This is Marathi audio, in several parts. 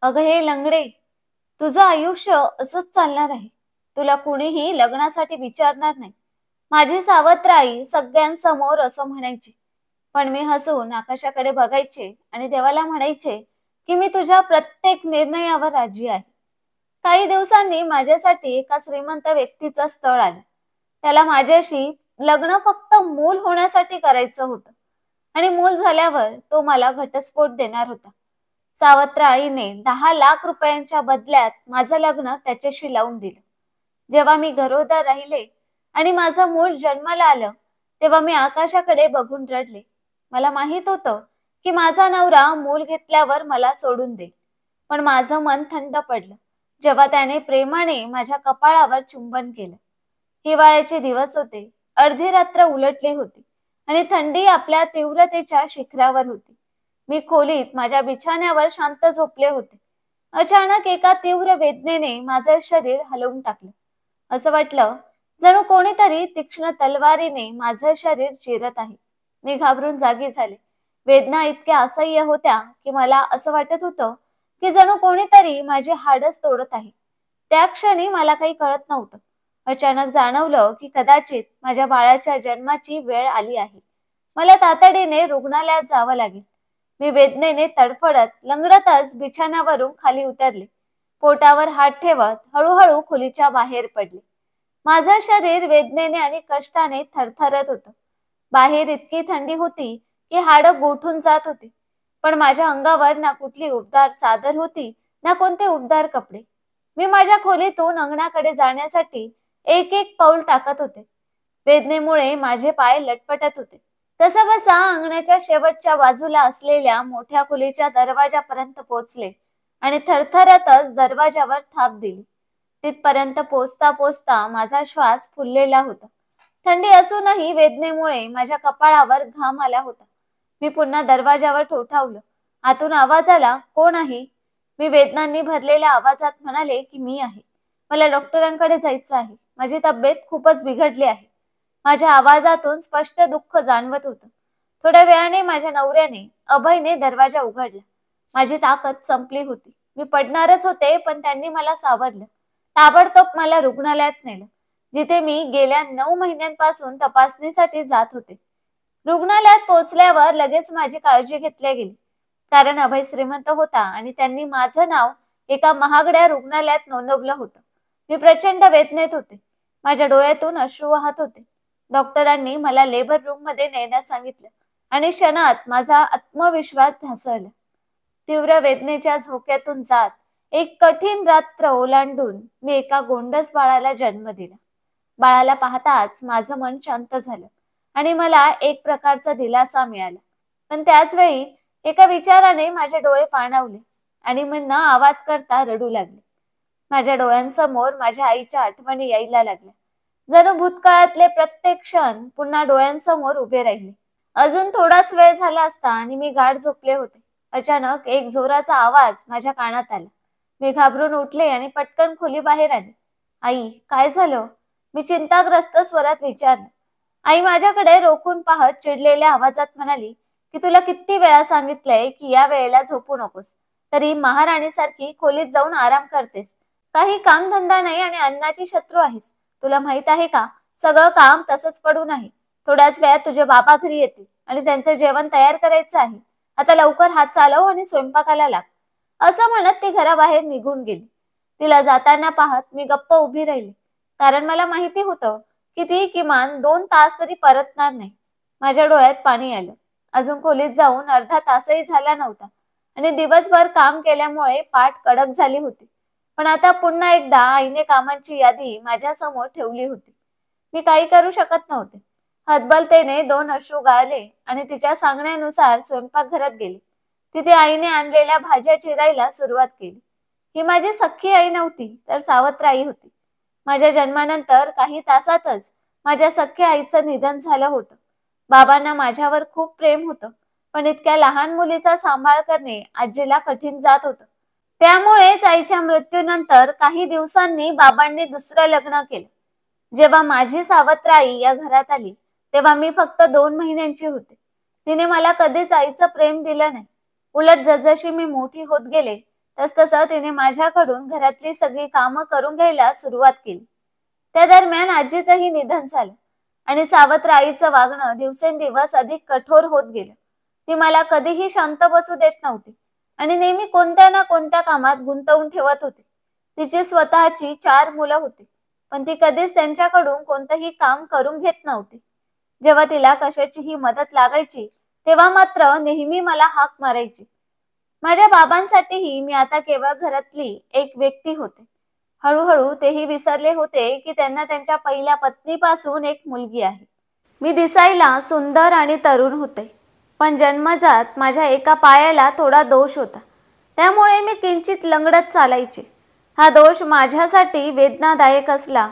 अगं हे लंगडे, तुझं आयुष्य असंच चालणार आहे. तुला कुणीही लग्नासाठी विचारणार नाही. माझी सावत्र आई सगळ्यांसमोर असं म्हणायची. पण मी हसून आकाशाकडे बघायचे आणि देवाला म्हणायचे की मी तुझ्या प्रत्येक निर्णयावर राजी आहे. काही दिवसांनी माझ्यासाठी एका श्रीमंत व्यक्तीचं स्थळ आलं. त्याला माझ्याशी लग्न फक्त मूल होण्यासाठी करायचं होतं आणि मूल झाल्यावर तो मला घटस्फोट देणार होता. सावत्र आईने 10 लाख रुपयांच्या बदल्यात माझं लग्न त्याच्याशी लावून दिलं. जेव्हा मी गरोदर राहिले आणि माझं मूल जन्माला आलं, तेव्हा मी आकाशाकडे बघून रडले. मला माहित होतं की माझा नवरा मूल घेतल्यावर मला सोडून देईल. पण माझं मन थंड पडलं जेव्हा त्याने प्रेमाने माझ्या कपाळावर चुंबन केलं. हिवाळ्याचे दिवस होते. अर्धी रात्र उलटली होती आणि थंडी आपल्या तीव्रतेच्या शिखरावर होती. मी खोलीत माझ्या बिछाण्यावर शांत झोपले होते. अचानक एका तीव्र वेदनेने माझे शरीर हलवून टाकलं. असं वाटलं जणू कोणीतरी तीक्ष्ण तलवारीने माझं शरीर चिरत आहे. मी घाबरून जागी झाले. वेदना इतक्या असह्य होत्या की मला असं वाटत होतं की जणू कोणीतरी माझे हाडच तोडत आहे. त्या क्षणी मला काही कळत नव्हतं. अचानक जाणवलं की कदाचित माझ्या बाळाच्या जन्माची वेळ आली आहे. मला तातडीने रुग्णालयात जावं लागेल. मी वेदनेने तडफडत लंगडतच बिछाण्यावरून खाली उतरले. पोटावर हात ठेवत हळूहळू खोलीच्या बाहेर पडले. माझं शरीर वेदनेने आणि कष्टाने थरथरत होतं. बाहेर इतकी थंडी होती की हाडं गोठून जात होती. पण माझ्या अंगावर ना कुठली उबदार चादर होती ना कोणते उबदार कपडे. मी माझ्या खोलीतून अंगणाकडे जाण्यासाठी एक एक पाऊल टाकत होते. वेदनेमुळे माझे पाय लटपटत होते. कसाबसा अंगणाच्या शेवटच्या बाजूला असलेल्या मोठ्या खोलीच्या दरवाजापर्यंत पोहोचले आणि थरथरतच दरवाजावर थाप दिली. तिथपर्यंत पोचता पोचता माझा श्वास फुललेला होता. थंडी असूनही वेदनेमुळे माझ्या कपाळावर घाम आला होता. मी पुन्हा दरवाजावर ठोठावलं. आतून आवाज आला, कोण आहे? मी वेदनांनी भरलेल्या आवाजात म्हणाले की मी आहे. मला डॉक्टरांकडे जायचं आहे. माझी तब्येत खूपच बिघडली आहे. माझ्या आवाजातून स्पष्ट दुःख जाणवत होतं. थोड्या वेळाने माझ्या नवऱ्याने अभयने दरवाजा उघडला. माझी ताकद संपली होती. मी पडणारच होते पण त्यांनी मला सावरलं. ताबडतोब मला रुग्णालयात नेलं, जिथे मी गेल्या 9 महिन्यांपासून तपासणीसाठी जात होते. रुग्णालयात पोहोचल्यावर लगेच माझी काळजी घेतली गेली. कारण अभय श्रीमंत होता आणि त्यांनी माझं नाव एका महागड्या रुग्णालयात नोंदवलं होतं. मी प्रचंड वेदनेत होते. माझ्या डोळ्यातून अश्रू वाहत होते. डॉक्टरांनी मला लेबर रूम मध्ये नेण्यास सांगितलं आणि क्षणात माझा आत्मविश्वास ढासळला. तीव्र वेदनेच्या झोक्यातून जात एक कठीण रात्र ओलांडून मी एका गोंडस बाळाला जन्म दिला. बाळाला पाहताच माझं मन शांत झालं आणि मला एक प्रकारचा दिलासा मिळाला. पण त्याच वेळी एका विचाराने माझे डोळे पाणावले आणि मी न आवाज करता रडू लागले. माझ्या डोळ्यांसमोर माझ्या आईच्या आठवणी यायला लागल्या. जणू भूतकाळातले प्रत्येक क्षण पुन्हा डोळ्यांसमोर उभे राहिले. अजून थोडाच वेळ झाला असता आणि मी गाढ झोपले होते. अचानक एक जोराचा आवाज माझ्या कानात आला. मी घाबरून उठले आणि पटकन खोली बाहेर आले. आई, काय झालं? मी चिंताग्रस्त स्वरात विचारलं. आई माझ्याकडे रोखून पाहत चिडलेल्या आवाजात म्हणाली की तुला किती वेळा सांगितलंय की या वेळेला झोपू नकोस, तरी महाराणीसारखी खोलीत जाऊन आराम करतेस. काही कामधंदा नाही आणि अन्नाची शत्रू आहेस. तुला माहित आहे का, सगळं काम तसंच पडून आहे. थोड्याच वेळात तुझे बाबा घरी येतील आणि त्यांचे जेवण तयार करायचं आहे. आता लवकर हात चालव आणि स्वयंपाकाला लाग. असं म्हणत ती घराबाहेर निघून गेली. तिला जाताना पाहत मी गप्प उभी राहिली. कारण मला माहिती होतं की ती किमान 2 तास तरी परतणार नाही. माझ्या डोळ्यात पाणी आलं. अजून खोलीत जाऊन अर्धा तासही झाला नव्हता आणि दिवसभर काम केल्यामुळे पाठ कडक झाली होती. पण आता पुन्हा एकदा आईने कामांची यादी माझ्या समोर ठेवली होती. मी काही करू शकत नव्हते. हतबलतेने 2 अश्रू गाळले आणि तिच्या सांगण्यानुसार स्वयंपाकघरात गेले. तिथे आईने आणलेल्या भाज्या चिरायला सुरुवात केली. ही माझी सख्खी आई नव्हती, तर सावत्र आई होती. माझ्या जन्मानंतर काही तासातच माझ्या सख्ख्या आईचं निधन झालं होतं. बाबांना माझ्यावर खूप प्रेम होतं, पण इतक्या लहान मुलीचा सांभाळ करणे आजीला कठीण जात होतं. त्यामुळेच आईच्या मृत्यूनंतर काही दिवसांनी बाबांनी दुसरं लग्न केलं. जेव्हा माझी सावत्र आई या घरात आली, तेव्हा मी फक्त 2 महिन्यांची होते. तिने मला कधीच आईचं प्रेम दिलं नाही. उलट जसजशी मी मोठी होत गेले, तसतसं तिने माझ्याकडून घरातली सगळी कामं करून घ्यायला सुरुवात केली. त्या दरम्यान आजीचंही निधन झालं आणि सावत्र आईचं वागणं दिवसेंदिवस अधिक कठोर होत गेलं. ती मला कधीही शांत बसू देत नव्हती आणि नेहमी कोणत्या ना कोणत्या कामात गुंतवून ठेवत होती. तिची स्वतःची 4 मुलं होती, पण ती कधीच त्यांच्याकडून कोणतंही काम करून घेत नव्हती. जेव्हा तिला कशाचीही मदत लागायची तेव्हा मात्र नेहमी मला हाक मारायची. माझ्या बाबांसाठीही मी आता केवळ घरातली एक व्यक्ती होते. हळूहळू तेही विसरले होते की त्यांना त्यांच्या पहिल्या पत्नीपासून एक मुलगी आहे. मी दिसायला सुंदर आणि तरुण होते, पण जन्मजात माझ्या एका पायाला थोडा दोष होता. त्यामुळे मी किंचित लंगडत चालायचे. हा दोष माझ्यासाठी वेदनादायक असला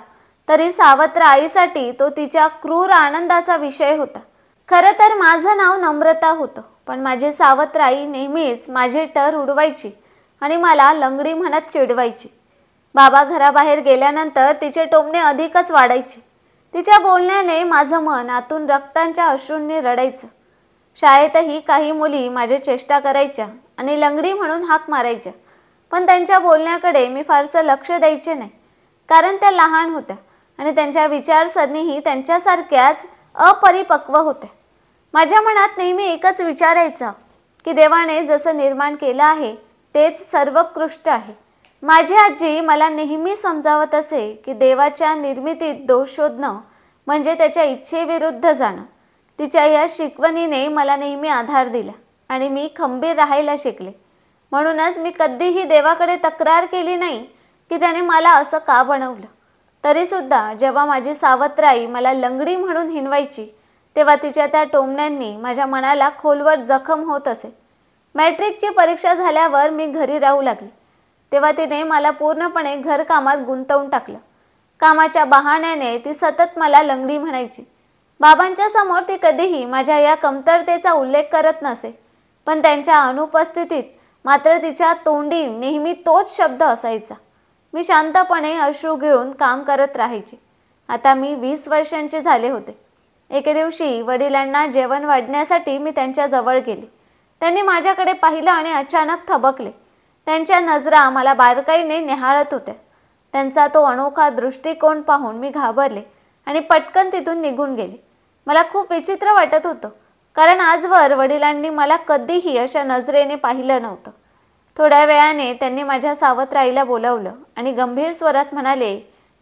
तरी सावत्र आईसाठी तो तिच्या क्रूर आनंदाचा विषय होता. खरं तर माझं नाव नम्रता होतं, पण माझी सावत्र आई नेहमीच माझी टर उडवायची आणि मला लंगडी म्हणत चिडवायची. बाबा घराबाहेर गेल्यानंतर तिचे टोमणे अधिकच वाढायचे. तिच्या बोलण्याने माझं मन आतून रक्तांच्या अश्रूंनी रडायचं. शाळेतही काही मुली माझी चेष्टा करायच्या आणि लंगडी म्हणून हाक मारायच्या, पण त्यांच्या बोलण्याकडे मी फारसं लक्ष द्यायचे नाही, कारण त्या लहान होत्या आणि त्यांच्या विचारसरणीही त्यांच्यासारख्याच अपरिपक्व होत्या. माझ्या मनात नेहमी एकच विचारायचा की देवाने जसं निर्माण केलं आहे तेच सर्वोत्कृष्ट आहे. माझी आजी मला नेहमी समजावत असे की देवाच्या निर्मितीत दोष शोधणं म्हणजे त्याच्या इच्छेविरुद्ध जाणं. तिच्या या शिकवणीने मला नेहमी आधार दिला आणि मी खंबीर राहायला शिकले. म्हणूनच मी कधीही देवाकडे तक्रार केली नाही की त्याने मला असं का बनवलं. तरीसुद्धा जेव्हा माझी सावत्र आई मला लंगडी म्हणून हिणवायची तेव्हा तिच्या त्या टोमण्यांनी माझ्या मनाला खोलवर जखम होत असे. मॅट्रिकची परीक्षा झाल्यावर मी घरी राहू लागली तेव्हा तिने मला पूर्णपणे घरकामात गुंतवून टाकलं. कामाच्या बहाण्याने ती सतत मला लंगडी म्हणायची. बाबांच्या समोर ती कधीही माझ्या या कमतरतेचा उल्लेख करत नसे, पण त्यांच्या अनुपस्थितीत मात्र तिच्या तोंडी नेहमी तोच शब्द असायचा. मी शांतपणे अश्रू गिळून काम करत राहायचे. आता मी 20 वर्षांचे झाले होते. एके दिवशी वडिलांना जेवण वाढण्यासाठी मी त्यांच्या जवळ गेले. त्यांनी माझ्याकडे पाहिलं आणि अचानक थबकले. त्यांच्या नजरा मला बारकाईने निहाळत होत्या. त्यांचा तो अनोखा दृष्टिकोन पाहून मी घाबरले आणि पटकन तिथून निघून गेले. मला खूप विचित्र वाटत होतं, कारण आजवर वडिलांनी मला कधीही अशा नजरेने पाहिलं नव्हतं. थोड्या वेळाने त्यांनी माझ्या सावत्र आईला बोलावलं आणि गंभीर स्वरात म्हणाले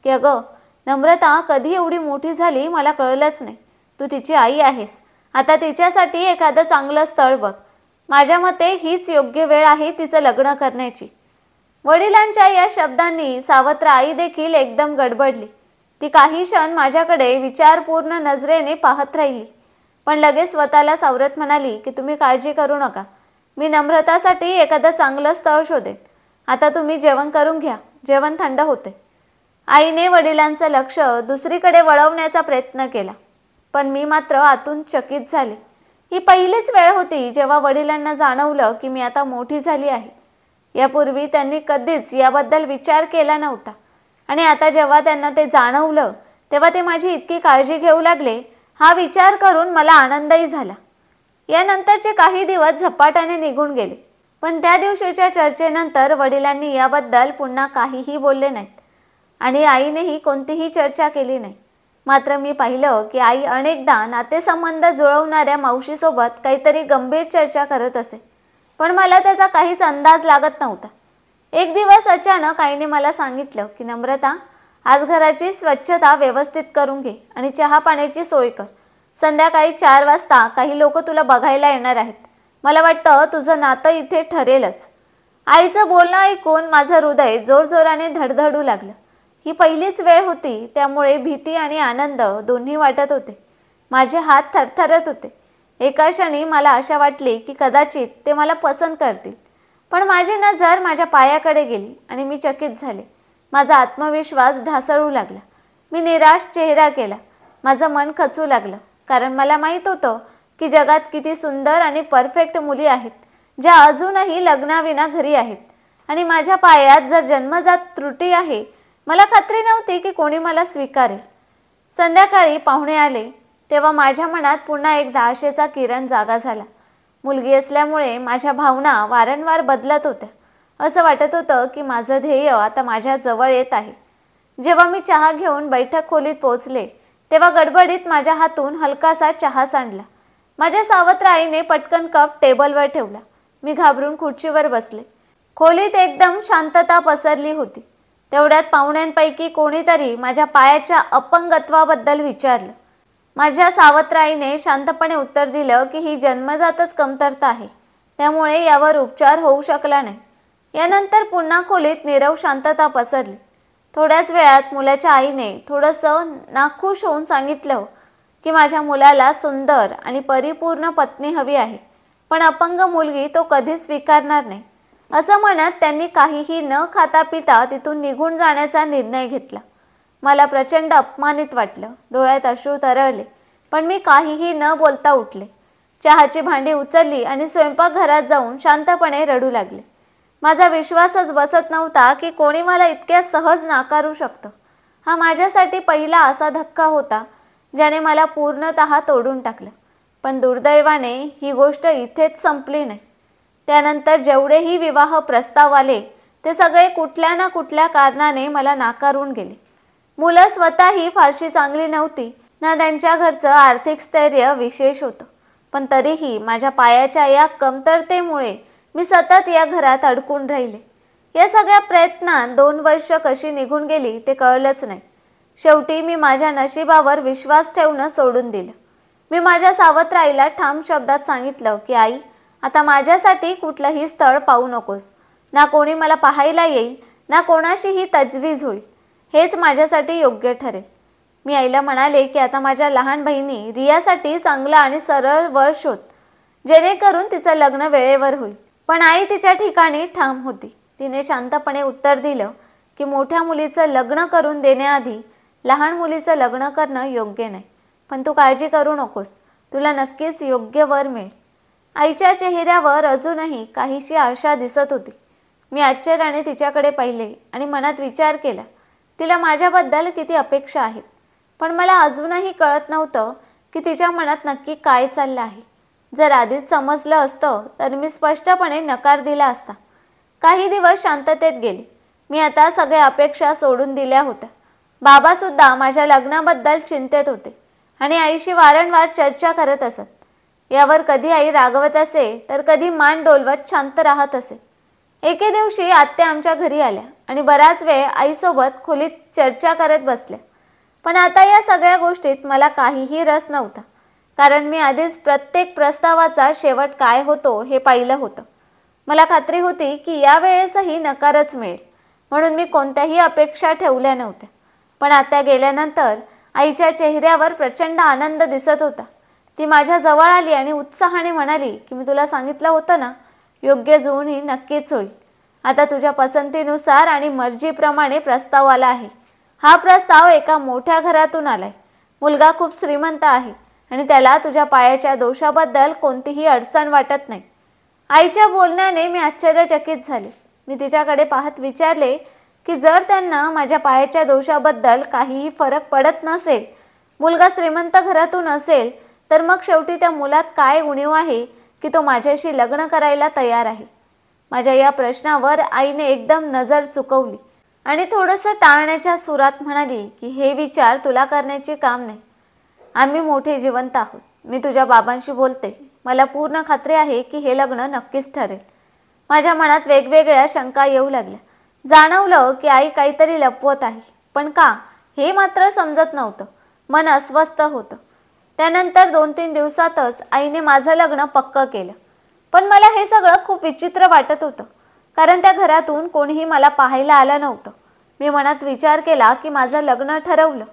की अगं नम्रता कधी एवढी मोठी झाली मला कळलंच नाही. तू तिची आई आहेस. आता तिच्यासाठी एखादं चांगलं स्थळ बघ. माझ्या मते हीच योग्य वेळ आहे तिचं लग्न करण्याची. वडिलांच्या या शब्दांनी सावत्र आई देखील एकदम गडबडली. ती काही क्षण माझ्याकडे विचारपूर्ण नजरेने पाहत राहिली, पण लगेच स्वतःला सावरत म्हणाली की तुम्ही काळजी करू नका. मी नम्रतासाठी एखादं चांगलं स्थळ शोधेन. आता तुम्ही जेवण करून घ्या. जेवण थंड होते. आईने वडिलांचं लक्ष दुसरीकडे वळवण्याचा प्रयत्न केला, पण मी मात्र आतून चकित झाले. ही पहिलीच वेळ होती जेव्हा वडिलांना जाणवलं की मी आता मोठी झाली आहे. यापूर्वी त्यांनी कधीच याबद्दल विचार केला नव्हता आणि आता जेव्हा त्यांना ते जाणवलं तेव्हा ते माझी इतकी काळजी घेऊ लागले, हा विचार करून मला आनंदही झाला. यानंतरचे काही दिवस झपाट्याने निघून गेले, पण त्या दिवशीच्या चर्चेनंतर वडिलांनी याबद्दल पुन्हा काहीही बोलले नाहीत आणि आईनेही कोणतीही चर्चा केली नाही. मात्र मी पाहिलं की आई अनेकदा नातेसंबंध जुळवणाऱ्या मावशीसोबत काहीतरी गंभीर चर्चा करत असे, पण मला त्याचा काहीच अंदाज लागत नव्हता. एक दिवस अचानक आईने मला सांगितलं की नम्रता, आज घराची स्वच्छता व्यवस्थित करून घे आणि चहा पाण्याची सोय कर. संध्याकाळी 4 वाजता काही लोक तुला बघायला येणार आहेत. मला वाटतं तुझं नातं इथे ठरेलच. आईचं बोलणं ऐकून माझं हृदय जोरजोराने धडधडू लागलं. ही पहिलीच वेळ होती, त्यामुळे भीती आणि आनंद दोन्ही वाटत होते. माझे हात थरथरत होते. एका क्षणी मला आशा वाटली की कदाचित ते मला पसंत करतील, पण माझी नजर माझ्या पायाकडे गेली आणि मी चकित झाले. माझा आत्मविश्वास ढासळू लागला. मी निराश चेहरा केला. माझं मन खचू लागलं, कारण मला माहीत होतं की जगात किती सुंदर आणि परफेक्ट मुली आहेत ज्या अजूनही लग्नाविना घरी आहेत आणि माझ्या पायात जर जन्मजात त्रुटी आहे. मला खात्री नव्हती की कोणी मला स्वीकारेल. संध्याकाळी पाहुणे आले तेव्हा माझ्या मनात पुन्हा एकदा आशेचा किरण जागा झाला. मुलगी असल्यामुळे माझ्या भावना वारंवार बदलत होत्या. असं वाटत होतं की माझं ध्येय आता माझ्या जवळ येत आहे. जेव्हा मी चहा घेऊन बैठक खोलीत पोहोचले तेव्हा गडबडीत माझ्या हातून हलकासा चहा सांडला. माझ्या सावत्र आईने पटकन कप टेबलवर ठेवला. मी घाबरून खुर्चीवर बसले. खोलीत एकदम शांतता पसरली होती. तेवढ्यात पाहुण्यांपैकी कोणीतरी माझ्या पायाच्या अपंगत्वाबद्दल विचारलं. माझ्या सावत्र आईने शांतपणे उत्तर दिलं की ही जन्मजातच कमतरता आहे, त्यामुळे यावर उपचार होऊ शकला नाही. यानंतर पुन्हा खोलीत नीरव शांतता पसरली. थोड्याच वेळात मुलाच्या आईने थोडंसं नाखुश होऊन सांगितलं की माझ्या मुलाला सुंदर आणि परिपूर्ण पत्नी हवी आहे, पण अपंग मुलगी तो कधीच स्वीकारणार नाही. असं म्हणत त्यांनी काहीही न खाता पिता तिथून निघून जाण्याचा निर्णय घेतला. मला प्रचंड अपमानित वाटलं. डोळ्यात अश्रू तरळले, पण मी काहीही न बोलता उठले. चहाची भांडी उचलली आणि स्वयंपाकघरात जाऊन शांतपणे रडू लागले. माझा विश्वासच बसत नव्हता की कोणी मला इतक्या सहज नाकारू शकतं. हा माझ्यासाठी पहिला असा धक्का होता ज्याने मला पूर्णतः तोडून टाकलं. पण दुर्दैवाने ही गोष्ट इथेच संपली नाही. त्यानंतर जेवढेही विवाह प्रस्ताव आले ते सगळे कुठल्या ना कुठल्या कारणाने मला नाकारून गेले. मुलं स्वतःही फारशी चांगली नव्हती ना त्यांच्या घरचं आर्थिक स्थैर्य विशेष होतं. पण तरीही माझ्या पायाच्या या कमतरतेमुळे मी सतत या घरात अडकून राहिले. या सगळ्या प्रयत्नात 2 वर्ष कशी निघून गेली ते कळलंच नाही. शेवटी मी माझ्या नशिबावर विश्वास ठेवणं सोडून दिलं. मी माझ्या सावत्र आईला ठाम शब्दात सांगितलं की आई, आता माझ्यासाठी कुठलंही स्थळ पाहू नकोस. ना कोणी मला पाहायला येईल, ना कोणाशीही तजवीज होईल. हेच माझ्यासाठी योग्य ठरेल. मी आईला म्हणाले की आता माझ्या लहान बहिणी रियासाठी चांगला आणि सरळ वर शोध, जेणेकरून तिचं लग्न वेळेवर होईल. पण आई तिच्या ठिकाणी ठाम होती. तिने शांतपणे उत्तर दिलं की मोठ्या मुलीचं लग्न करून देण्याआधी लहान मुलीचं लग्न करणं योग्य नाही. पण तू काळजी करू नकोस, तुला नक्कीच योग्य वर मिळेल. आईच्या चेहऱ्यावर अजूनही काहीशी आशा दिसत होती. मी आश्चर्याने तिच्याकडे पाहिले आणि मनात विचार केला, तिला माझ्याबद्दल किती अपेक्षा आहेत. पण मला अजूनही कळत नव्हतं की तिच्या मनात नक्की काय चाललं आहे. जर आधीच समजलं असतं तर मी स्पष्टपणे नकार दिला असता. काही दिवस शांततेत गेले. मी आता सगळ्या अपेक्षा सोडून दिल्या होत्या. बाबासुद्धा माझ्या लग्नाबद्दल चिंतेत होते आणि आईशी वारंवार चर्चा करत असत. यावर कधी आई रागवत असे तर कधी मान डोलवत शांत राहत असे. एके दिवशी आत्या आमच्या घरी आल्या आणि बराच वेळ आईसोबत खोलीत चर्चा करत बसल्या. पण आता या सगळ्या गोष्टीत मला काहीही रस नव्हता, कारण मी आधीच प्रत्येक प्रस्तावाचा शेवट काय होतो हे पाहिलं होतं. मला खात्री होती की यावेळेसही नकारच मिळेल, म्हणून मी कोणत्याही अपेक्षा ठेवल्या नव्हत्या. पण आत्या गेल्यानंतर आईच्या चेहऱ्यावर प्रचंड आनंद दिसत होता. ती माझ्या जवळ आली आणि उत्साहाने म्हणाली की मी तुला सांगितलं होतं ना, योग्य जुळणी ही नक्कीच होईल. आता तुझ्या पसंतीनुसार आणि मर्जीप्रमाणे प्रस्ताव आला आहे. हा प्रस्ताव एका मोठ्या घरातून आलाय. मुलगा खूप श्रीमंत आहे आणि त्याला तुझ्या पायाच्या दोषाबद्दल कोणतीही अडचण वाटत नाही. आईच्या बोलण्याने मी आश्चर्यचकित झाले. मी तिच्याकडे पाहत विचारले की जर त्यांना माझ्या पायाच्या दोषाबद्दल काहीही फरक पडत नसेल, मुलगा श्रीमंत घरातून असेल, तर मग शेवटी त्या मुलात काय उणीव आहे की तो माझ्याशी लग्न करायला तयार आहे. माझ्या या प्रश्नावर आईने एकदम नजर चुकवली आणि थोडंसं टाळण्याच्या सुरात म्हणाली की हे विचार तुला करण्याचे काम नाही. आम्ही मोठे जिवंत आहोत. मी तुझ्या बाबांशी बोलते. मला पूर्ण खात्री आहे की हे लग्न नक्कीच ठरेल. माझ्या मनात वेगवेगळ्या शंका येऊ लागल्या. जाणवलं की आई काहीतरी लपवत आहे, पण का हे मात्र समजत नव्हतं. मन अस्वस्थ होतं. त्यानंतर 2-3 दिवसातच आईने माझं लग्न पक्क केलं. पण मला हे सगळं खूप विचित्र वाटत होतं, कारण त्या घरातून कोणीही मला पाहायला आलं नव्हतं. मी मनात विचार केला की माझं लग्न ठरवलं,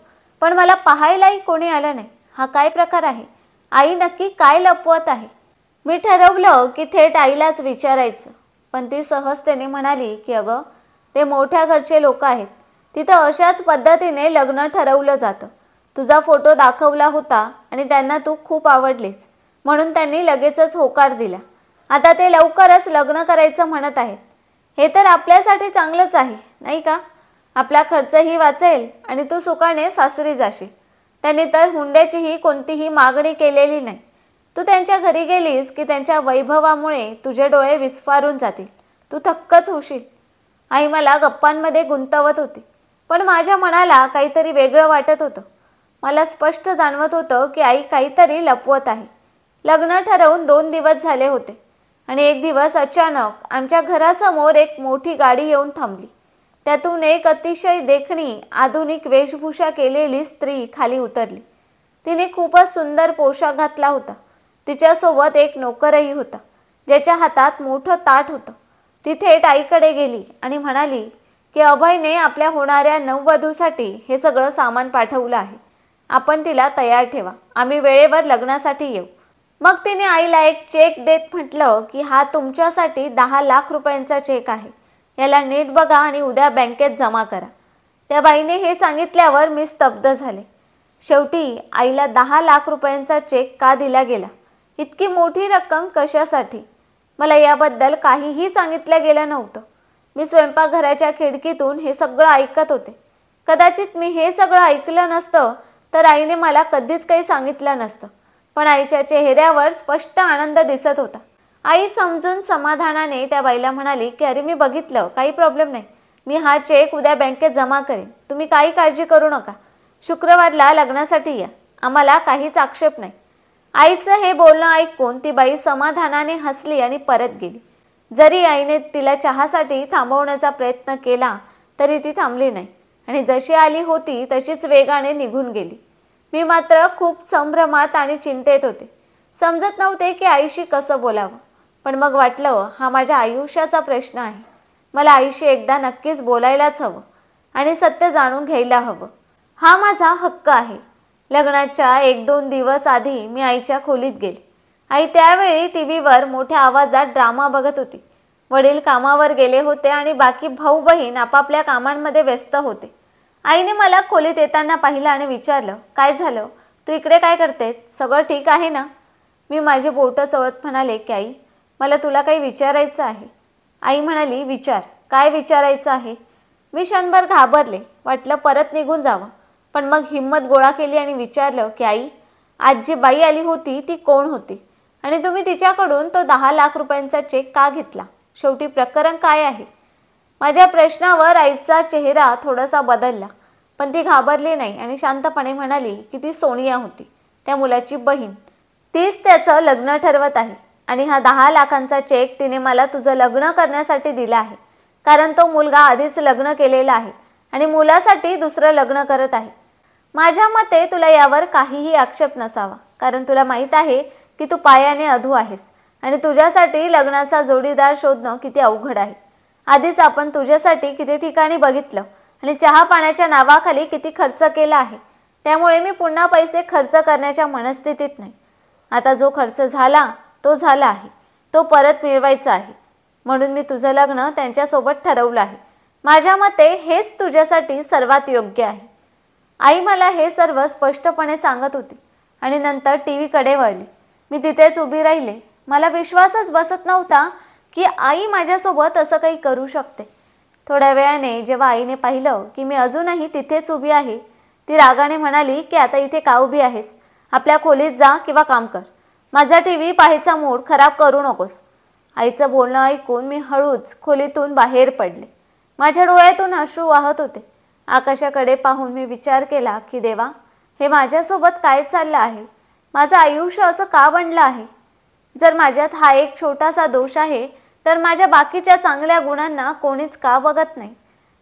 पण मला पाहायलाही कोणी आलं नाही. हा काय प्रकार आहे? आई नक्की काय लपवत आहे? मी ठरवलं की थेट आईलाच विचारायचं. पण ती सहजतेने म्हणाली की अगं, ते मोठ्या घरचे लोक आहेत. तिथं अशाच पद्धतीने लग्न ठरवलं जातं. तुझा फोटो दाखवला होता आणि त्यांना तू खूप आवडलीस, म्हणून त्यांनी लगेचच होकार दिला. आता ते लवकरच लग्न करायचं म्हणत आहेत. हे तर आपल्यासाठी चांगलंच आहे, नाही का? आपला खर्चही वाचेल आणि तू सुखाने सासरी जाशील. त्यांनी तर हुंड्याचीही कोणतीही मागणी केलेली नाही. तू त्यांच्या घरी गेलीस की त्यांच्या वैभवामुळे तुझे डोळे विस्फारून जातील. तू थक्कच होशील. आई मला गप्पांमध्ये गुंतवत होती, पण माझ्या मनाला काहीतरी वेगळं वाटत होतं. मला स्पष्ट जाणवत होतं की आई काहीतरी लपवत आहे. लग्न ठरवून 2 दिवस झाले होते आणि एक दिवस अचानक आमच्या घरासमोर एक मोठी गाडी येऊन थांबली. त्यातून एक अतिशय देखणी आधुनिक वेशभूषा केलेली स्त्री खाली उतरली. तिने खूपच सुंदर पोशाख घातला होता. तिच्यासोबत एक नोकरही होता, ज्याच्या हातात मोठं ताट होतं. ती थेट आईकडे गेली आणि म्हणाली की अभयने आपल्या होणाऱ्या नववधूसाठी हे सगळं सामान पाठवलं आहे. आपण तिला तयार ठेवा, आम्ही वेळेवर लग्नासाठी येऊ. मग तिने आईला एक चेक देत म्हटलं की हा तुमच्यासाठी 10 लाख रुपयांचा चेक आहे. याला नीट बघा आणि उद्या बँकेत जमा करा. त्या बाईने हे सांगितल्यावर मी स्तब्ध झाले. शेवटी आईला 10 लाख रुपयांचा चेक का दिला गेला? इतकी मोठी रक्कम कशासाठी? मला याबद्दल काहीही सांगितलं गेलं नव्हतं. मी स्वयंपाकघराच्या खिडकीतून हे सगळं ऐकत होते. कदाचित मी हे सगळं ऐकलं नसतं तर आईने मला कधीच काही सांगितलं नसतं. पण आईच्या चेहऱ्यावर स्पष्ट आनंद दिसत होता. आई समजून समाधानाने त्या बाईला म्हणाली की अरे मी बघितलं, काही प्रॉब्लेम नाही. मी हा चेक उद्या बँकेत जमा करेन. तुम्ही काही काळजी करू नका. शुक्रवारला लग्नासाठी या, आम्हाला काहीच आक्षेप नाही. आईचं हे बोलणं ऐकून ती बाई समाधानाने हसली आणि परत गेली. जरी आईने तिला चहासाठी थांबवण्याचा प्रयत्न केला तरी ती थांबली नाही आणि जशी आली होती तशीच वेगाने निघून गेली. मी मात्र खूप संभ्रमात आणि चिंतेत होते. समजत नव्हते की आईशी कसं बोलावं. पण मग वाटलं हा माझ्या आयुष्याचा प्रश्न आहे. मला आईशी एकदा नक्कीच बोलायलाच हवं आणि सत्य जाणून घ्यायला हवं. हा माझा हक्क आहे. लग्नाच्या 1-2 दिवस आधी मी आईच्या खोलीत गेले. आई त्यावेळी टीव्हीवर मोठ्या आवाजात ड्रामा बघत होती. वडील कामावर गेले होते आणि बाकी भाऊ बहीण आपापल्या कामांमध्ये व्यस्त होते. आईने मला खोलीत येताना पाहिलं आणि विचारलं, काय झालं? तू इकडे काय करते? सगळं ठीक आहे ना? मी माझी बोटं चवळत म्हणाले की आई, मला तुला काही विचारायचं आहे. आई म्हणाली, विचार. काय विचारायचं आहे? मी क्षणभर घाबरले. वाटलं परत निघून जावं. पण मग हिम्मत गोळा केली आणि विचारलं की आई, आज जी बाई आली होती ती कोण होती आणि तुम्ही तिच्याकडून तो 10 लाख रुपयांचा चेक का घेतला? शेवटी प्रकरण काय आहे? माझ्या प्रश्नावर आईचा चेहरा थोडासा बदलला, पण ती घाबरली नाही आणि शांतपणे म्हणाली की ती सोनिया होती, त्या मुलाची बहीण. तीच त्याचं लग्न ठरवत आहे आणि हा 10 लाखांचा चेक तिने मला तुझं लग्न करण्यासाठी दिला आहे. कारण तो मुलगा आधीच लग्न केलेला आहे आणि मुलासाठी दुसरं लग्न करत आहे. माझ्या मते तुला यावर काहीही आक्षेप नसावा, कारण तुला माहीत आहे की तू पायाने अधू आहेस आणि तुझ्यासाठी लग्नाचा जोडीदार शोधणं किती अवघड आहे. आधीच आपण तुझ्यासाठी किती ठिकाणी बघितलं आणि चहा पाण्याच्या नावाखाली किती खर्च केला आहे. त्यामुळे मी पुन्हा पैसे खर्च करण्याच्या मनस्थितीत नाही. आता जो खर्च झाला तो झाला आहे, तो परत मिळवायचा आहे. म्हणून मी तुझं लग्न त्यांच्यासोबत ठरवलं आहे. माझ्या मते हेच तुझ्यासाठी सर्वात योग्य आहे. आई मला हे सर्व स्पष्टपणे सांगत होती आणि नंतर टीव्हीकडे वळली. मी तिथेच उभी राहिले. मला विश्वासच बसत नव्हता की आई माझ्यासोबत असं काही करू शकते. थोड्या वेळाने जेव्हा आईने पाहिलं की मी अजूनही तिथेच उभी आहे, ती रागाने म्हणाली की आता इथे का उभी आहेस? आपल्या खोलीत जा किंवा काम कर. माझा टीव्ही पाहायचा मूड खराब करू नकोस. आईचं बोलणं ऐकून मी हळूच खोलीतून बाहेर पडले. माझ्या डोळ्यातून अश्रू वाहत होते. आकाशाकडे पाहून मी विचार केला की देवा, हे माझ्यासोबत काय चाललं आहे? माझं आयुष्य असं का बनलं आहे? जर माझ्यात हा एक छोटासा दोष आहे तर माझ्या बाकीच्या चांगल्या गुणांना कोणीच का बघत नाही?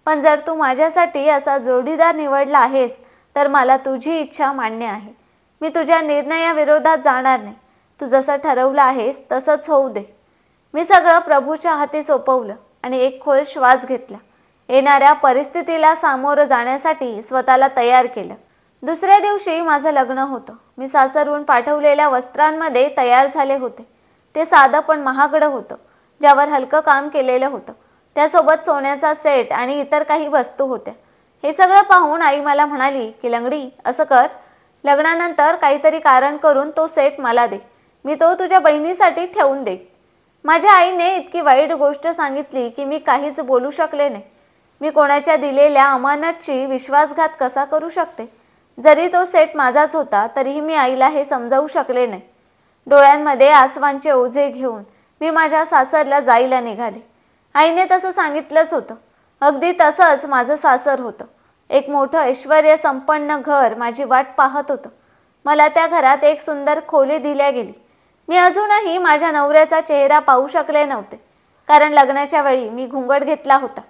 पण जर तू माझ्यासाठी असा जोडीदार निवडला आहेस तर मला तुझी इच्छा मान्य आहे. मी तुझ्या निर्णयाविरोधात जाणार नाही. तू जसं ठरवलं आहेस तसंच होऊ दे. मी सगळं प्रभूच्या हाती सोपवलं आणि एक खोल श्वास घेतला. येणाऱ्या परिस्थितीला सामोरं जाण्यासाठी स्वतःला तयार केलं. दुसऱ्या दिवशी माझं लग्न होतं. मी सासरहून पाठवलेल्या वस्त्रांमध्ये तयार झाले होते. ते साधं पण महागडं होतं, ज्यावर हलकं काम केलेलं होतं. त्यासोबत सोन्याचा सेट आणि इतर काही वस्तू होत्या. हे सगळं पाहून आई मला म्हणाली की लंगडी, असं कर, लग्नानंतर काहीतरी कारण करून तो सेट मला दे. मी तो तुझ्या बहिणीसाठी ठेवून दे. माझ्या आईने इतकी वाईट गोष्ट सांगितली की मी काहीच बोलू शकले नाही. मी कोणाच्या दिलेल्या अमानतची विश्वासघात कसा करू शकते? जरी तो सेट माझाच होता तरीही मी आईला हे समजावू शकले नाही. डोळ्यांमध्ये आसवांचे ओझे घेऊन मी माझ्या सासरला जायला निघाले. आईने तसं सांगितलंच होतं. अगदी तसंच माझं सासर होतं. एक मोठं ऐश्वर्य संपन्न घर माझी वाट पाहत होतं. मला त्या घरात एक सुंदर खोली दिल्या गेली. मी अजूनही माझ्या नवऱ्याचा चेहरा पाहू शकले नव्हते, कारण लग्नाच्या वेळी मी घुंगट घेतला होता.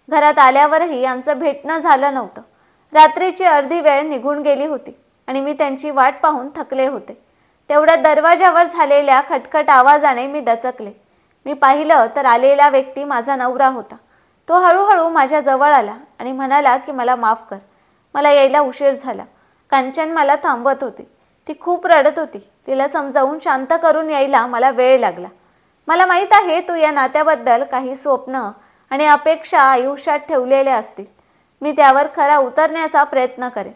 घरात आल्यावरही आमचं भेटणं झालं नव्हतं. रात्रीची अर्धी वेळ निघून गेली होती आणि मी त्यांची वाट पाहून थकले होते. तेवढ्या दरवाजावर झालेल्या खटखट आवाजाने मी दचकले. मी पाहिलं तर आलेला व्यक्ती माझा नवरा होता. तो हळूहळू माझ्या जवळ आला आणि म्हणाला की मला माफ कर, मला यायला उशीर झाला. कांचन मला थांबवत होती. ती खूप रडत होती. तिला समजावून शांत करून यायला मला वेळ लागला. मला माहीत आहे तू या नात्याबद्दल काही स्वप्न आणि अपेक्षा आयुष्यात ठेवलेल्या असतील. मी त्यावर खरा उतरण्याचा प्रयत्न करेन.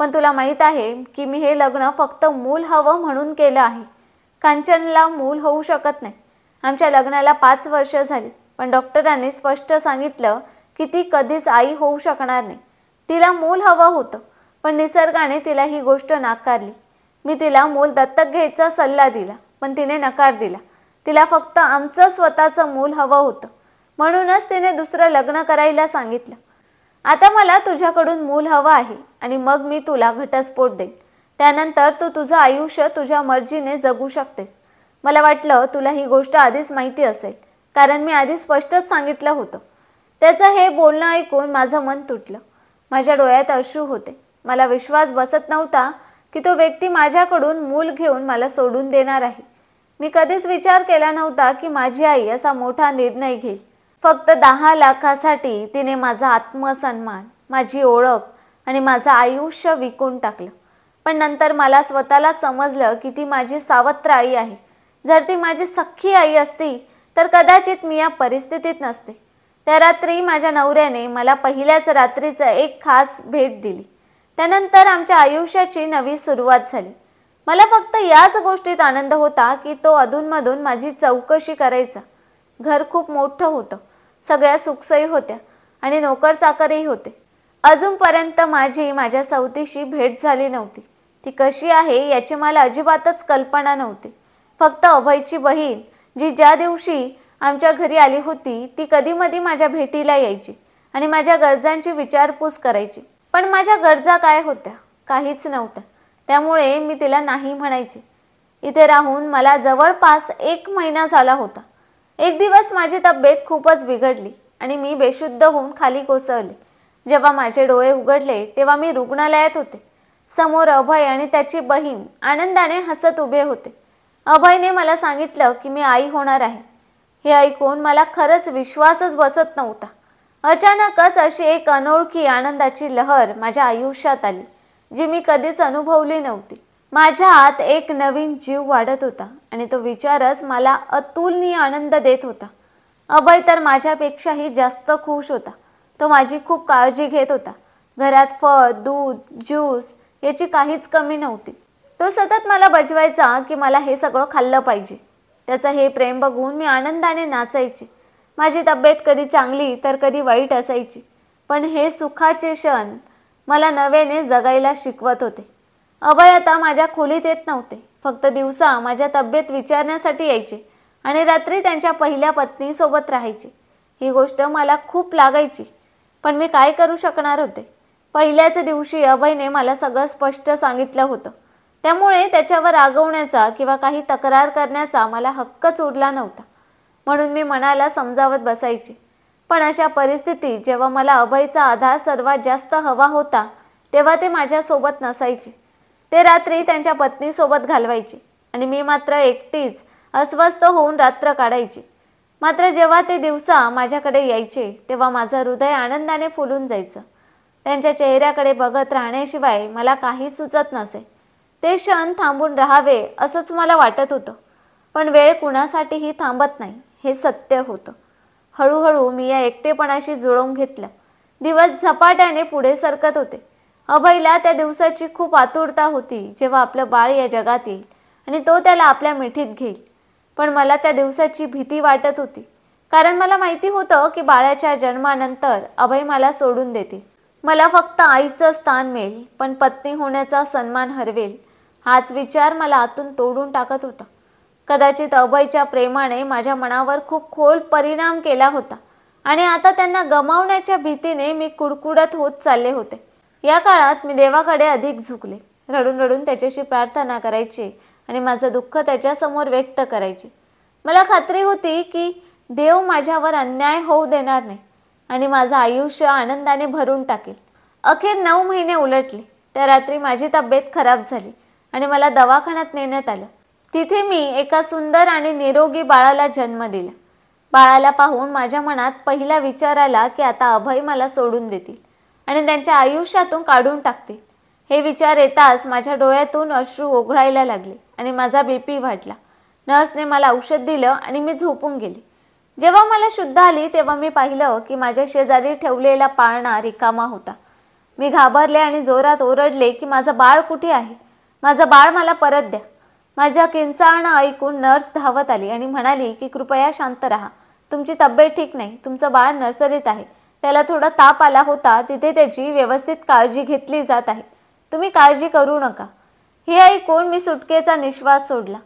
पण तुला माहीत आहे की मी हे लग्न फक्त मूल हवं म्हणून केलं आहे. कांचनला मूल होऊ शकत नाही. आमच्या लग्नाला 5 वर्ष झाली, पण डॉक्टरांनी स्पष्ट सांगितलं की ती कधीच आई होऊ शकणार नाही. तिला मूल हवं होतं, पण निसर्गाने तिला ही गोष्ट नाकारली. मी तिला मूल दत्तक घ्यायचा सल्ला दिला, पण तिने नकार दिला. तिला फक्त आमचं स्वतःचं मूल हवं होतं, म्हणूनच तिने दुसरं लग्न करायला सांगितलं. आता मला तुझ्याकडून मूल हवं आहे आणि मग मी तुला घटस्फोट देईन. त्यानंतर तू तुझं आयुष्य तुझ्या मर्जीने जगू शकतेस. मला वाटलं तुला ही गोष्ट आधीच माहिती असेल, कारण मी आधी स्पष्टच सांगितलं होतं. त्याचं हे बोलणं ऐकून माझं मन तुटलं. माझ्या डोळ्यात अश्रू होते. मला विश्वास बसत नव्हता की तो व्यक्ती माझ्याकडून मूल घेऊन मला सोडून देणार आहे. मी कधीच विचार केला नव्हता की माझी आई असा मोठा निर्णय घेईल. फक्त 10 लाखासाठी तिने माझा आत्मसन्मान, माझी ओळख आणि माझं आयुष्य विकून टाकलं. पण नंतर मला स्वतःला समजलं की ती माझी सावत्र आई आहे. जर ती माझी सख्खी आई असती तर कदाचित मी या परिस्थितीत नसते. त्या रात्री माझ्या नवऱ्याने मला पहिल्याच रात्रीचं एक खास भेट दिली. त्यानंतर आमच्या आयुष्याची नवी सुरुवात झाली. मला फक्त याच गोष्टीत आनंद होता की तो अधूनमधून माझी चौकशी करायचा. घर खूप मोठं होतं, सगळ्या सुखसोयी होत्या आणि नोकर चाकरही होते. अजूनपर्यंत माझ्या सवतीशी भेट झाली नव्हती. ती कशी आहे याची मला अजिबातच कल्पना नव्हती. फक्त अभयची बहीण, जी ज्या दिवशी आमच्या घरी आली होती, ती कधीमधी माझ्या भेटीला यायची आणि माझ्या गरजांची विचारपूस करायची. पण माझ्या गरजा काय होत्या? काहीच नव्हत्या. त्यामुळे मी तिला नाही म्हणायचे. इथे राहून मला जवळपास 1 महिना झाला होता. एक दिवस माझी तब्येत खूपच बिघडली आणि मी बेशुद्ध होऊन खाली कोसळले. जेव्हा माझे डोळे उघडले तेव्हा मी रुग्णालयात होते. समोर अभय आणि त्याची बहीण आनंदाने हसत उभे होते. अभयने मला सांगितलं की मी आई होणार आहे. हे ऐकून मला खरंच विश्वासच बसत नव्हता. अचानकच अशी एक अनोळखी आनंदाची लहर माझ्या आयुष्यात आली, जी मी कधीच अनुभवली नव्हती. माझ्या आत एक नवीन जीव वाढत होता आणि तो विचारच मला अतुलनीय आनंद देत होता. अभय तर माझ्यापेक्षाही जास्त खुश होता. तो माझी खूप काळजी घेत होता. घरात फळ, दूध, ज्यूस याची काहीच कमी नव्हती. तो सतत मला बजवायचा की मला हे सगळं खाल्लं पाहिजे. त्याचं हे प्रेम बघून मी आनंदाने नाचायचे. माझी तब्येत कधी चांगली तर कधी वाईट असायची, पण हे सुखाचे क्षण मला नव्याने जगायला शिकवत होते. अभय आता माझ्या खोलीत येत नव्हते. फक्त दिवसा माझ्या तब्येत विचारण्यासाठी यायचे आणि रात्री त्यांच्या पहिल्या पत्नीसोबत राहायचे. ही गोष्ट मला खूप लागायची, पण मी काय करू शकणार होते? पहिल्याच दिवशी अभयने मला सगळं स्पष्ट सांगितलं होतं. त्यामुळे त्याच्यावर रागवण्याचा किंवा काही तक्रार करण्याचा मला हक्कच उरला नव्हता. म्हणून मी मनाला समजावत बसायचे. पण अशा परिस्थितीत जेव्हा मला अभयचा आधार सर्वात जास्त हवा होता, तेव्हा ते माझ्यासोबत नसायचे. ते रात्री त्यांच्या पत्नीसोबत घालवायचे आणि मी मात्र एकटीच अस्वस्थ होऊन रात्र काढायची. मात्र जेव्हा ते दिवसा माझ्याकडे यायचे तेव्हा माझं हृदय आनंदाने फुलून जायचं. त्यांच्या चेहऱ्याकडे बघत राहण्याशिवाय मला काही सुचत नसे. ते क्षण थांबून राहावे असंच मला वाटत होतं. पण वेळ कुणासाठीही थांबत नाही हे सत्य होतं. हळूहळू मी या एकटेपणाशी जुळवून घेतलं. दिवस झपाट्याने पुढे सरकत होते. अभयला त्या दिवसाची खूप आतुरता होती जेव्हा आपलं बाळ या जगात येईल आणि तो त्याला आपल्या मिठीत घेईल. पण मला त्या दिवसाची भीती वाटत होती, कारण मला माहिती होतं की बाळाच्या जन्मानंतर अभय मला सोडून देतील. मला फक्त आईचं स्थान मिळेल, पण पत्नी होण्याचा सन्मान हरवेल हाच विचार मला आतून तोडून टाकत होता. कदाचित अभयच्या प्रेमाने माझ्या मनावर खूप खोल परिणाम केला होता. आणि आता त्यांना गमावण्याच्या भीतीने मी कुडकुडत होत चालले होते. या काळात मी देवाकडे अधिक झुकले. रडून रडून त्याच्याशी प्रार्थना करायची आणि माझं दुःख त्याच्यासमोर व्यक्त करायचे. मला खात्री होती की देव माझ्यावर अन्याय होऊ देणार नाही आणि माझं आयुष्य आनंदाने भरून टाकेल. अखेर 9 महिने उलटले. त्या रात्री माझी तब्येत खराब झाली आणि मला दवाखान्यात नेण्यात आलं. तिथे मी एका सुंदर आणि निरोगी बाळाला जन्म दिला. बाळाला पाहून माझ्या मनात पहिला विचार आला की आता अभय मला सोडून देतील आणि त्यांच्या आयुष्यातून काढून टाकतील. हे विचार येताच माझ्या डोळ्यातून अश्रू ओघळायला लागले आणि माझा BP वाढला. नर्सने मला औषध दिलं आणि मी झोपून गेले. जेव्हा मला शुद्ध आली तेव्हा मी पाहिलं की माझ्या शेजारी ठेवलेला पाळणा रिकामा होता. मी घाबरले आणि जोरात ओरडले की माझं बाळ कुठे आहे? माझं बाळ मला परत द्या. माझ्या किंचाळणं ऐकून नर्स धावत आली आणि म्हणाली की कृपया शांत राहा. तुमची तब्येत ठीक नाही. तुमचं बाळ नर्सरीत आहे. त्याला थोडा ताप आला होता. तिथे त्याची व्यवस्थित काळजी घेतली जात आहे. तुम्ही काळजी करू नका. हे ऐकून मी सुटकेचा निश्वास सोडला.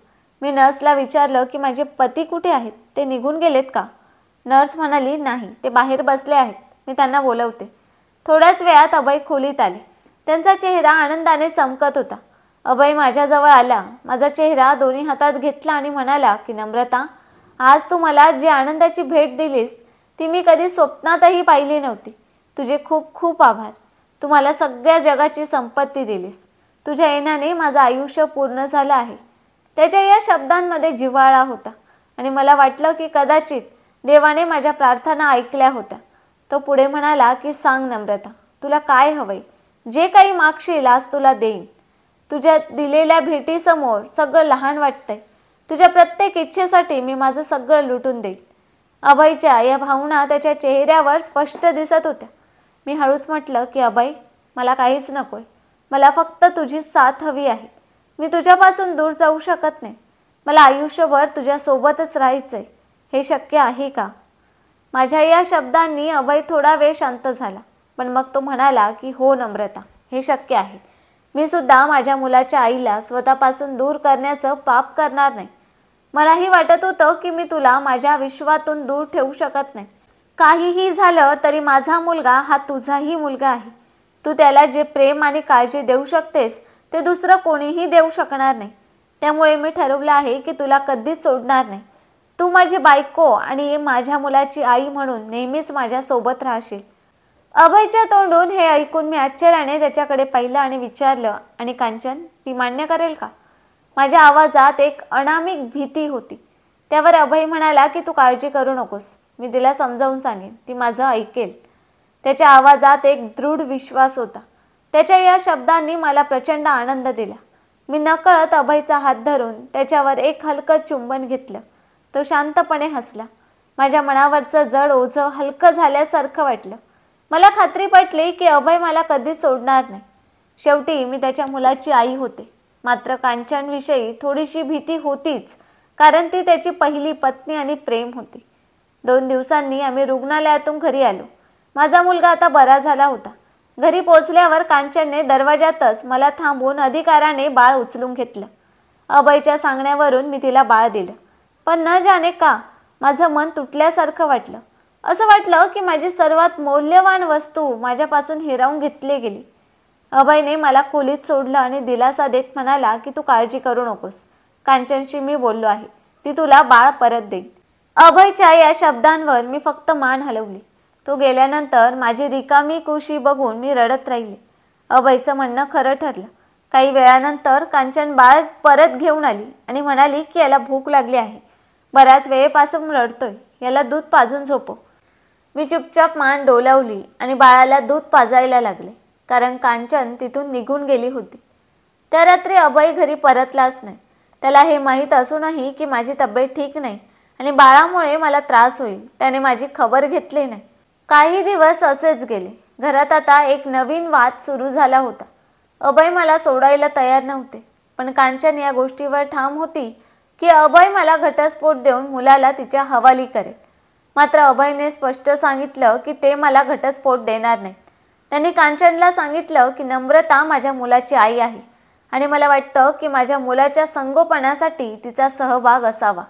मी नर्सला विचारलं की माझे पती कुठे आहेत? ते निघून गेलेत का? नर्स म्हणाली नाही, ते बाहेर बसले आहेत. मी त्यांना बोलवते. थोड्याच वेळात अभय खोलीत आले. त्यांचा चेहरा आनंदाने चमकत होता. अभय माझ्याजवळ आला. माझा चेहरा दोन्ही हातात घेतला आणि म्हणाला की नम्रता, आज तू मला जी आनंदाची भेट दिलीस ती मी कधी स्वप्नातही पाहिली नव्हती. तुझे खूप खूप आभार. तू मला सगळ्या जगाची संपत्ती दिलीस. तुझ्या येण्याने माझं आयुष्य पूर्ण झालं आहे. त्याच्या या शब्दांमध्ये जिव्हाळा होता आणि मला वाटलं की कदाचित देवाने माझ्या प्रार्थना ऐकल्या होत्या. तो पुढे म्हणाला की सांग नम्रता, तुला काय हवंय? जे काही मागशील आज तुला देईन. तुझ्या दिलेल्या भेटीसमोर सगळं लहान वाटतंय. तुझ्या प्रत्येक इच्छेसाठी मी माझं सगळं लुटून देईन. अभयच्या या भावना त्याच्या चेहऱ्यावर स्पष्ट दिसत होत्या. मी हळूच म्हटलं की अभय, मला काहीच नकोय. मला फक्त तुझी साथ हवी आहे. मी तुझ्यापासून दूर जाऊ शकत नाही. मला आयुष्यभर तुझ्यासोबतच राहायचंय. हे शक्य आहे का? माझ्या या शब्दांनी अभय थोडा वेळ शांत झाला. पण मग तो म्हणाला की हो नम्रता, हे शक्य आहे. मी सुद्धा माझ्या मुलाच्या आईला स्वतःपासून दूर करण्याचं पाप करणार नाही. मलाही वाटत होतं की मी तुला माझ्या विश्वातून दूर ठेवू शकत नाही. काहीही झालं तरी माझा मुलगा हा तुझाही मुलगा आहे. तू त्याला जे प्रेम आणि काळजी देऊ शकतेस ते दुसरं कोणीही देऊ शकणार नाही. त्यामुळे मी ठरवलं आहे की तुला कधीच सोडणार नाही. तू माझी बायको आणि माझ्या मुलाची आई म्हणून नेहमीच माझ्या सोबत राहशील. अभयच्या तोंडून हे ऐकून मी आश्चर्याने त्याच्याकडे पाहिलं आणि विचारलं, आणि कांचन, ती मान्य करेल का? माझ्या आवाजात एक अनामिक भीती होती. त्यावर अभय म्हणाला की तू काळजी करू नकोस. मी तिला समजावून सांगेन. ती माझं ऐकेल. त्याच्या आवाजात एक दृढ विश्वास होता. त्याच्या या शब्दांनी मला प्रचंड आनंद दिला. मी नकळत अभयचा हात धरून त्याच्यावर एक हलकं चुंबन घेतलं. तो शांतपणे हसला. माझ्या मनावरचं जड ओझं हलकं झाल्यासारखं वाटलं. मला खात्री पटली की अभय मला कधीच सोडणार नाही. शेवटी मी त्याच्या मुलाची आई होते. मात्र कांचनविषयी थोडीशी भीती होतीच, कारण ती त्याची पहिली पत्नी आणि प्रेम होती. 2 दिवसांनी आम्ही रुग्णालयातून घरी आलो. माझा मुलगा आता बरा झाला होता. घरी पोचल्यावर कांचनने दरवाजातच मला थांबवून अधिकाराने बाळ उचलून घेतलं. अभयच्या सांगण्यावरून मी तिला बाळ दिलं. पण न जाणे का माझं मन तुटल्यासारखं वाटलं. असं वाटलं की माझी सर्वात मौल्यवान वस्तू माझ्यापासून हिरावून घेतली गेली. अभयने मला खोलीत सोडलं आणि दिलासा देत म्हणाला की तू काळजी करू नकोस. कांचनशी मी बोललो आहे. ती तुला बाळ परत देईल. अभयच्या या शब्दांवर मी फक्त मान हलवली. तो गेल्यानंतर माझी रिकामी कुशी बघून मी रडत राहिले. अभयचं म्हणणं खरं ठरलं. काही वेळानंतर कांचन बाळ परत घेऊन आली आणि म्हणाली की याला भूक लागली आहे. बऱ्याच वेळेपासून रडतोय. याला दूध पाजून झोपव. मी चुपचाप मान डोलावली आणि बाळाला दूध पाजायला लागले, कारण कांचन तिथून निघून गेली होती. त्या रात्री अभय घरी परतलाच नाही. त्याला हे माहीत असूनही की माझी तब्येत ठीक नाही आणि बाळामुळे मला त्रास होईल, त्याने माझी खबर घेतली नाही. काही दिवस असेच गेले. घरात आता एक नवीन वाद सुरू झाला होता. अभय मला सोडायला तयार नव्हते, पण कांचन या गोष्टीवर ठाम होती की अभय मला घटस्फोट देऊन मुलाला तिच्या हवाली करेल. मात्र अभयने स्पष्ट सांगितलं की ते मला घटस्फोट देणार नाहीत. त्यांनी कांचनला सांगितलं की नम्रता माझ्या मुलाची आई आहे आणि मला वाटतं की माझ्या मुलाच्या संगोपनासाठी तिचा सहभाग असावा.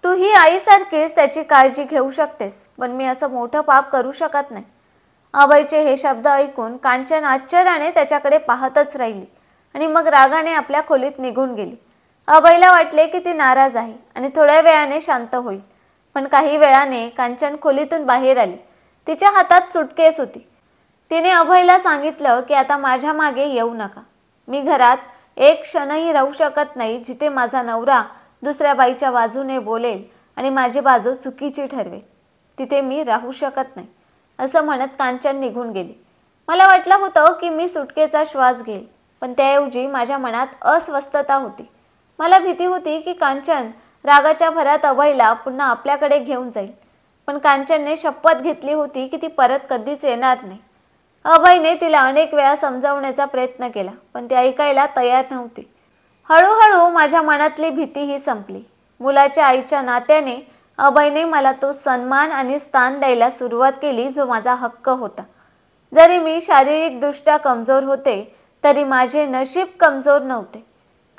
तू ही आईसारखीच त्याची काळजी घेऊ शकतेस, पण मी असं मोठं पाप करू शकत नाही. अभयचे हे शब्द ऐकून कांचन आश्चर्याने त्याच्याकडे पाहतच राहिली आणि मग रागाने आपल्या खोलीत निघून गेली. अभयला वाटले की ती नाराज आहे आणि थोड्या वेळाने शांत होईल. पण काही वेळाने कांचन खोलीतून बाहेर आली. तिच्या हातात सुटकेस होती. तिने अभयला सांगितलं की आता माझ्या मागे येऊ नका. मी घरात एक क्षणही राहू शकत नाही जिथे माझा नवरा दुसऱ्या बाईच्या बाजूने बोलेल आणि माझी बाजू चुकीची ठरवेल. तिथे मी राहू शकत नाही, असं म्हणत कांचन निघून गेली. मला वाटलं होतं की मी सुटकेचा श्वास घेईल, पण त्याऐवजी माझ्या मनात अस्वस्थता होती. मला भीती होती की कांचन रागाच्या भरात अभयला पुन्हा आपल्याकडे घेऊन जाईल. पण कांचनने शपथ घेतली होती की ती परत कधीच येणार नाही. अभयने तिला अनेक वेळा समजावण्याचा प्रयत्न केला, पण ती ऐकायला तयार नव्हती. हळूहळू माझ्या मनातली भीतीही संपली. मुलाच्या आईच्या नात्याने अभयने मला तो सन्मान आणि स्थान द्यायला सुरुवात केली जो माझा हक्क होता. जरी मी शारीरिकदृष्ट्या कमजोर होते तरी माझे नशीब कमजोर नव्हते.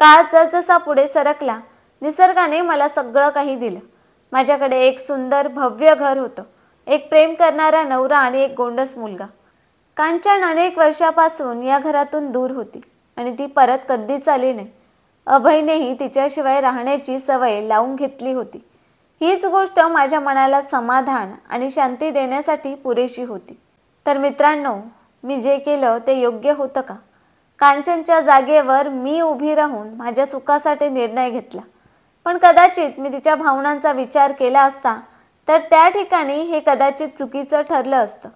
काळ जसजसा पुढे सरकला, निसर्गाने मला सगळं काही दिलं. माझ्याकडे एक सुंदर भव्य घर होतं, एक प्रेम करणारा नवरा आणि एक गोंडस मुलगा. कांचन अनेक वर्षापासून या घरातून दूर होती आणि ती परत कधीच आली नाही. अभयनेही तिच्याशिवाय राहण्याची सवय लावून घेतली होती. हीच गोष्ट माझ्या मनाला समाधान आणि शांती देण्यासाठी पुरेशी होती. तर मित्रांनो, मी जे केलं ते योग्य होतं का? कांचनच्या जागेवर मी उभी राहून माझ्या सुखासाठी निर्णय घेतला. पण कदाचित मी तिच्या भावनांचा विचार केला असता तर त्या ठिकाणी हे कदाचित चुकीचं ठरलं असतं.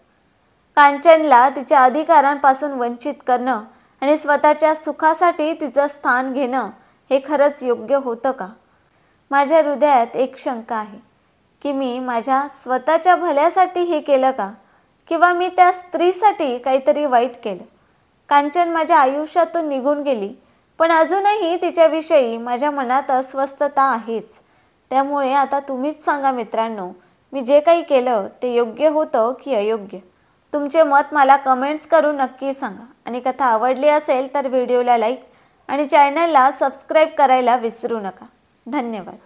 कांचनला तिच्या अधिकारांपासून वंचित करणं आणि स्वतःच्या सुखासाठी तिचं स्थान घेणं हे खरंच योग्य होतं का? माझ्या हृदयात एक शंका आहे की मी माझ्या स्वतःच्या भल्यासाठी हे केलं का, किंवा मी त्या स्त्रीसाठी काहीतरी वाईट केलं. कांचन माझ्या आयुष्यातून निघून गेली, पण अजूनही तिच्याविषयी माझ्या मनात अस्वस्थता आहेच. त्यामुळे आता तुम्हीच सांगा मित्रांनो, मी जे काही केलं ते योग्य होतं की अयोग्य? तुमचे मत मला कमेंट्स करून नक्की सांगा. आणि कथा आवडली असेल तर व्हिडिओला लाईक आणि चॅनलला सबस्क्राईब करायला विसरू नका. धन्यवाद.